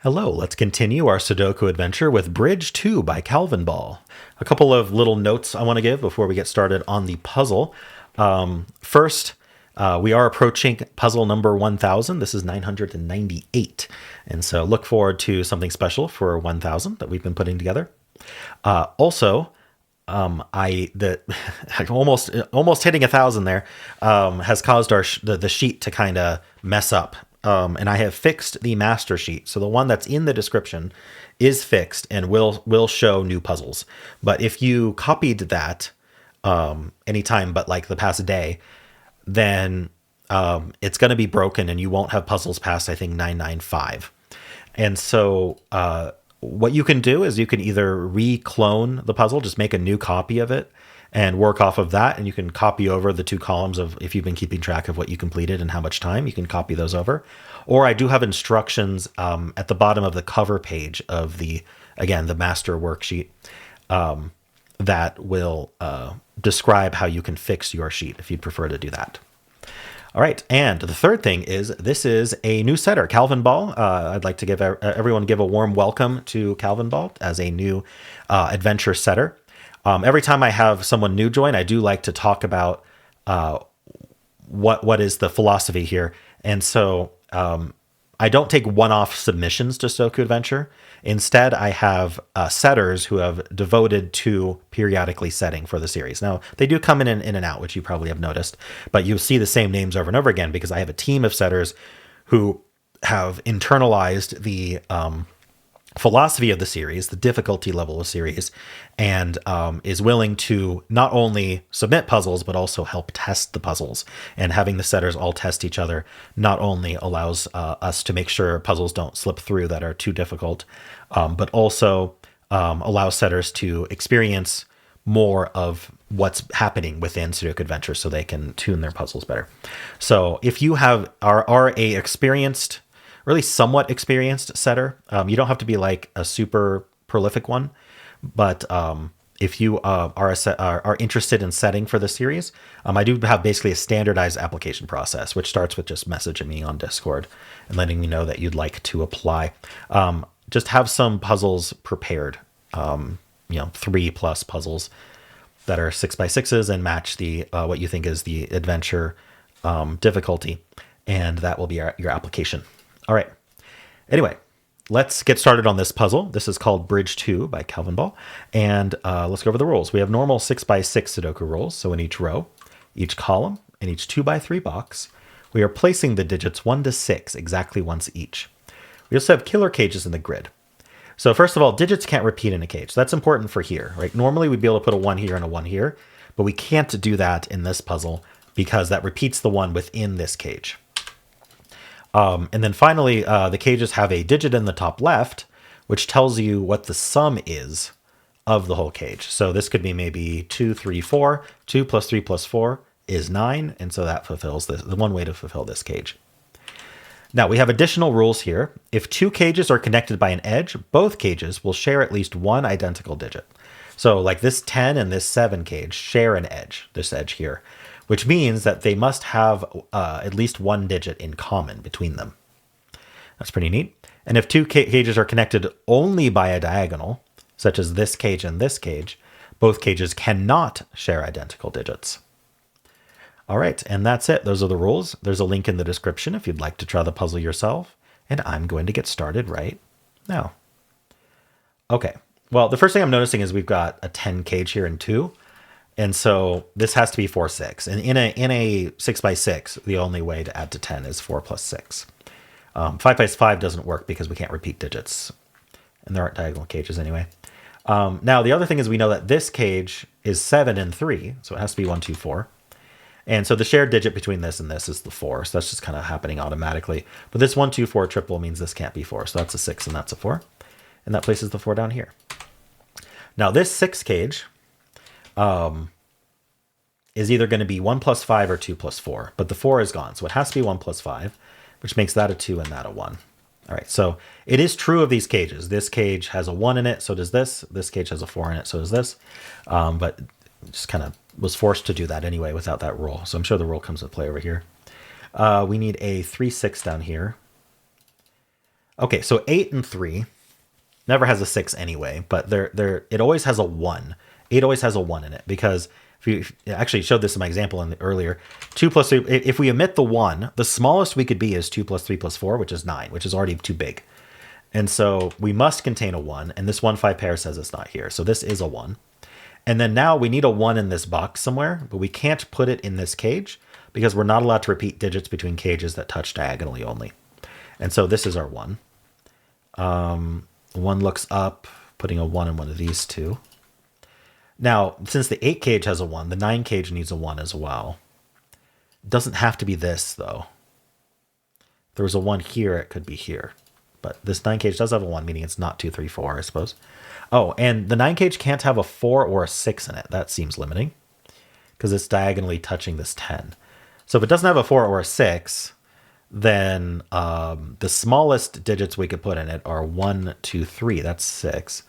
Hello, let's continue our Sudoku adventure with Bridge 2 by Calvinball. A couple of little notes I want to give before we get started on the puzzle. First, we are approaching puzzle number 1000. This is 998. And so look forward to something special for 1000 that we've been putting together. Also, almost hitting 1,000 there has caused the sheet to kind of mess up. And I have fixed the master sheet. So the one that's in the description is fixed and will show new puzzles. But if you copied that anytime but like the past day, then it's going to be broken and you won't have puzzles past, I think, 995. And so what you can do is you can either re-clone the puzzle, just make a new copy of it and work off of that. And you can copy over the two columns of, if you've been keeping track of what you completed and how much time, you can copy those over. Or I do have instructions at the bottom of the cover page of the master worksheet that will describe how you can fix your sheet if you'd prefer to do that. All right, and the third thing is this is a new setter, Calvinball. I'd like to give everyone give a warm welcome to Calvinball as a new adventure setter. Every time I have someone new join, I do like to talk about what is the philosophy here. And so I don't take one-off submissions to Sudoku Adventure. Instead, I have setters who have devoted to periodically setting for the series. Now, they do come in and out, which you probably have noticed, but you'll see the same names over and over again because I have a team of setters who have internalized the philosophy of the series, the difficulty level of the series, and is willing to not only submit puzzles, but also help test the puzzles. And having the setters all test each other not only allows us to make sure puzzles don't slip through that are too difficult, but also allows setters to experience more of what's happening within Sudoku Adventure so they can tune their puzzles better. So if you are a experienced, really somewhat experienced setter. You don't have to be like a super prolific one, but if you are interested in setting for the series, I do have basically a standardized application process, which starts with just messaging me on Discord and letting me know that you'd like to apply. Just have some puzzles prepared, 3+ puzzles that are 6x6s and match the what you think is the adventure difficulty, and that will be your application. All right. Anyway, let's get started on this puzzle. This is called Bridge 2 by Calvinball. And let's go over the rules. We have normal 6x6 Sudoku rules. So in each row, each column, and each 2x3 box, we are placing the digits 1 to 6 exactly once each. We also have killer cages in the grid. So first of all, digits can't repeat in a cage. That's important for here, right? Normally we'd be able to put a 1 here and a 1 here, but we can't do that in this puzzle because that repeats the 1 within this cage. And then finally, the cages have a digit in the top left, which tells you what the sum is of the whole cage. So this could be maybe 2, 3, 4. 2 plus 3 plus 4 is 9. And so that fulfills the one way to fulfill this cage. Now we have additional rules here. If two cages are connected by an edge, both cages will share at least one identical digit. So like this 10 and this 7 cage share an edge, this edge here, which means that they must have at least one digit in common between them. That's pretty neat. And if two cages are connected only by a diagonal, such as this cage and this cage, both cages cannot share identical digits. All right, and that's it. Those are the rules. There's a link in the description if you'd like to try the puzzle yourself, and I'm going to get started right now. Okay, well, the first thing I'm noticing is we've got a 10 cage here and 2. And so this has to be 4, 6. And in a 6x6, the only way to add to 10 is 4 plus 6. 5x5 doesn't work because we can't repeat digits. And there aren't diagonal cages anyway. Now, the other thing is we know that this cage is 7 and 3. So it has to be 1, 2, 4. And so the shared digit between this and this is the 4. So that's just kind of happening automatically. But this 1, 2, 4 triple means this can't be 4. So that's a 6 and that's a 4. And that places the 4 down here. Now this 6 cage is either going to be 1 plus 5 or 2 plus 4, but the 4 is gone. So it has to be 1 plus 5, which makes that a 2 and that a 1. All right, so it is true of these cages. This cage has a 1 in it, so does this. This cage has a 4 in it, so does this. But just kind of was forced to do that anyway without that rule. So I'm sure the rule comes into play over here. We need a 3, 6 down here. Okay, so 8 and 3 never has a 6 anyway, but it always has a 1. 8 always has a 1 in it because if you actually showed this in my example earlier, 2 plus 3, if we omit the 1, the smallest we could be is 2 plus 3 plus 4, which is 9, which is already too big. And so we must contain a 1, and this 1-5 pair says it's not here. So this is a 1. And then now we need a 1 in this box somewhere, but we can't put it in this cage because we're not allowed to repeat digits between cages that touch diagonally only. And so this is our 1. 1 looks up, putting a 1 in one of these two. Now, since the 8 cage has a 1, the 9 cage needs a 1 as well. It doesn't have to be this, though. If there was a 1 here, it could be here. But this 9 cage does have a 1, meaning it's not 2, 3, 4, I suppose. Oh, and the 9 cage can't have a 4 or a 6 in it. That seems limiting because it's diagonally touching this 10. So if it doesn't have a 4 or a 6, then the smallest digits we could put in it are 1, 2, 3. That's 6.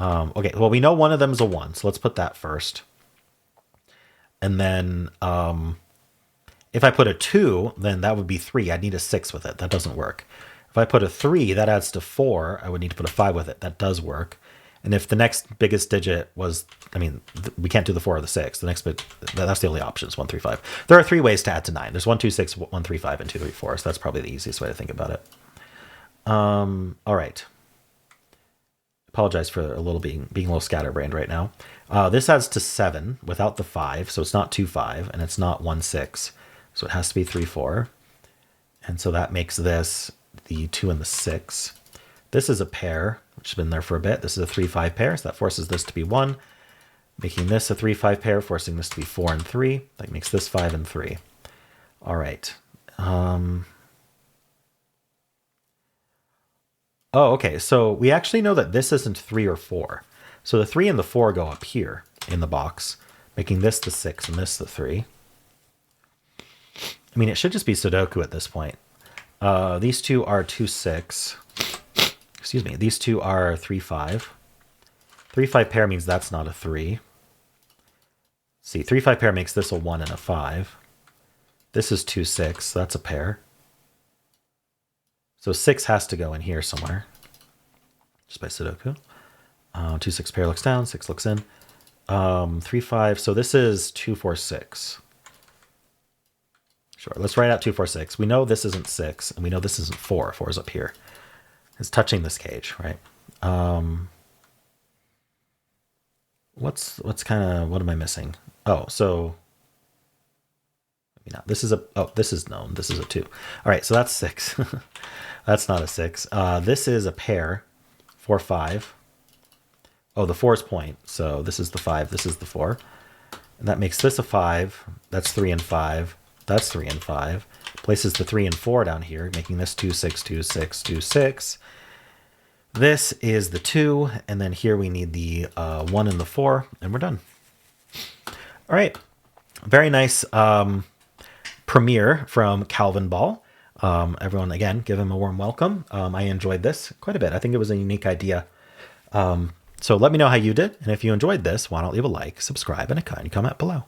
Okay, well, we know one of them is a 1, so let's put that first. And then if I put a 2, then that would be 3. I'd need a 6 with it. That doesn't work. If I put a 3, that adds to 4. I would need to put a 5 with it. That does work. And if the next biggest digit was, I mean, we can't do the 4 or the 6. The next bit, that's the only options, 1, 3, 5. There are 3 ways to add to 9. There's 1, 2, 6, 1, 3, 5, and 2, 3, 4. So that's probably the easiest way to think about it. All right. Apologize for a little being a little scatterbrained right now. This adds to 7 without the 5. So it's not 2, 5, and it's not 1, 6. So it has to be 3, 4. And so that makes this the 2 and the 6. This is a pair, which has been there for a bit. This is a 3, 5 pair, so that forces this to be 1, making this a 3, 5 pair, forcing this to be 4 and 3. That makes this 5 and 3. All right. Oh, okay. So we actually know that this isn't 3 or 4. So the 3 and the 4 go up here in the box, making this the 6 and this the 3. I mean, it should just be Sudoku at this point. These two are 2, 6. Excuse me. These two are 3, 5. 3, 5 pair means that's not a 3. See, 3, 5 pair makes this a 1 and a 5. This is 2, 6. So that's a pair. So 6 has to go in here somewhere. Just by Sudoku. 2, 6 pair looks down. 6 looks in. 3, 5. So this is 2, 4, 6. Sure. Let's write out 2, 4, 6. We know this isn't 6, and we know this isn't 4. 4 is up here. It's touching this cage, right? What's kind of, what am I missing? Oh, so maybe not. This is this is known. This is a 2. All right, so that's 6. That's not a 6. This is a pair, 4, 5. Oh, the 4 is point. So this is the 5. This is the 4. And that makes this a 5. That's 3 and 5. That's 3 and 5. Places the 3 and 4 down here, making this 2, 6, 2, 6, 2, 6. This is the 2, and then here we need the 1 and the 4, and we're done. All right. Very nice premiere from Calvinball. Everyone, again, give him a warm welcome. I enjoyed this quite a bit. I think it was a unique idea. So let me know how you did, and if you enjoyed this, why don't leave a like, subscribe, and a kind comment below.